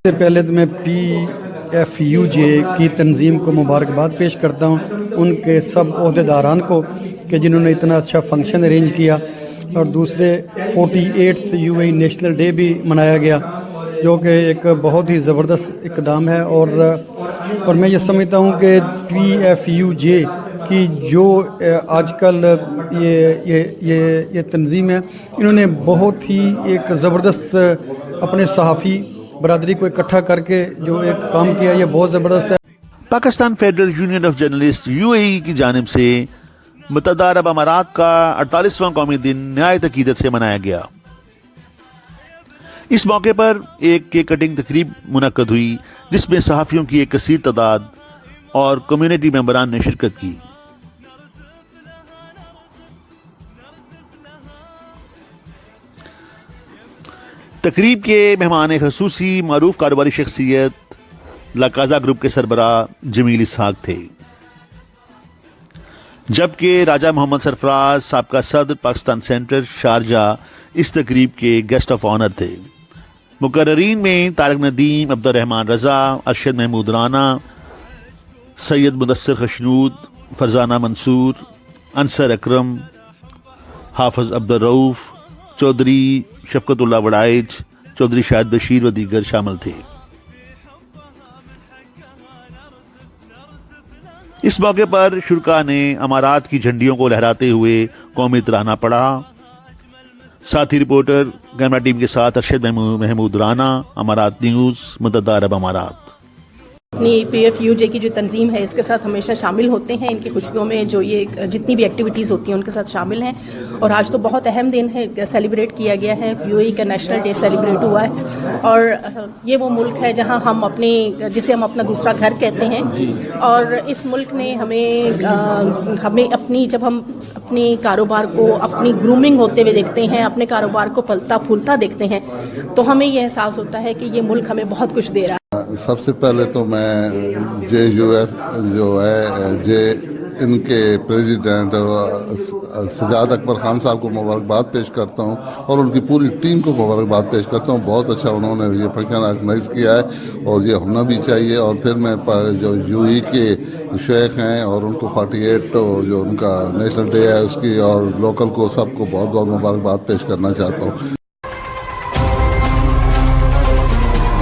سے پہلے تو میں PFUJ کی تنظیم کو مبارکباد پیش کرتا ہوں، ان کے سب عہدیداران کو کہ جنہوں نے اتنا اچھا فنکشن ارینج کیا، اور دوسرے 48 UAE نیشنل ڈے بھی منایا گیا جو کہ ایک بہت ہی زبردست اقدام ہے، اور میں یہ سمجھتا ہوں کہ PFUJ کی جو آج کل یہ تنظیم ہے، انہوں نے بہت ہی ایک زبردست اپنے صحافی برادری کو اکٹھا کر کے جو ایک کام کیا، یہ بہت زبردست ہے۔ Pakistan federal union of journalist UAE کی جانب سے متحدہ عرب امارات کا 48واں قومی دن نہایت عقیدت سے منایا گیا۔ اس موقع پر ایک کیک کٹنگ تقریب منعقد ہوئی جس میں صحافیوں کی ایک کثیر تعداد اور کمیونٹی ممبران نے شرکت کی۔ تقریب کے مہمان خصوصی معروف کاروباری شخصیت لاکازا گروپ کے سربراہ جمیل اسحاق تھے، جبکہ راجہ محمد سرفراز سابقہ صدر پاکستان سینٹر شارجہ اس تقریب کے گیسٹ آف آنر تھے۔ مقررین میں طارق ندیم، عبد الرحمن رضا، ارشد محمود رانا، سید مدثر خشنود، فرزانہ منصور، انصر اکرم، حافظ عبد الرؤف، چودھری شفقت اللہ وڑائچ، چودھری شاہد بشیر و دیگر شامل تھے۔ اس موقع پر شرکاء نے امارات کی جھنڈیوں کو لہراتے ہوئے قومی ترانہ پڑھا۔ ساتھی رپورٹر کیمرہ ٹیم کے ساتھ ارشد محمود رانا، امارات نیوز، متحدہ عرب امارات۔ اپنی PFUJ کی جو تنظیم ہے اس کے ساتھ ہمیشہ شامل ہوتے ہیں، ان کی خوشیوں میں جو یہ جتنی بھی ایکٹیویٹیز ہوتی ہیں ان کے ساتھ شامل ہیں، اور آج تو بہت اہم دن ہے، سیلیبریٹ کیا گیا ہے، UAE کا نیشنل ڈے سیلیبریٹ ہوا ہے، اور یہ وہ ملک ہے جہاں جسے ہم اپنا دوسرا گھر کہتے ہیں، اور اس ملک نے ہمیں جب ہم اپنی کاروبار کو اپنی گرومنگ ہوتے ہوئے دیکھتے ہیں، اپنے کاروبار کو پلتا پھولتا دیکھتے ہیں، تو ہمیں یہ احساس ہوتا ہے کہ یہ ملک ہمیں بہت کچھ دے رہا ہے۔ سب سے پہلے تو میں JUF جو ہے ان کے پریزیڈنٹ سجاد اکبر خان صاحب کو مبارکباد پیش کرتا ہوں، اور ان کی پوری ٹیم کو مبارکباد پیش کرتا ہوں۔ بہت اچھا انہوں نے یہ فنکشن آرگنائز کیا ہے، اور یہ ہونا بھی چاہیے۔ اور پھر میں جو UAE کے شیخ ہیں اور ان کو 48 جو ان کا نیشنل ڈے ہے اس کی، اور لوکل کو سب کو بہت بہت مبارکباد پیش کرنا چاہتا ہوں۔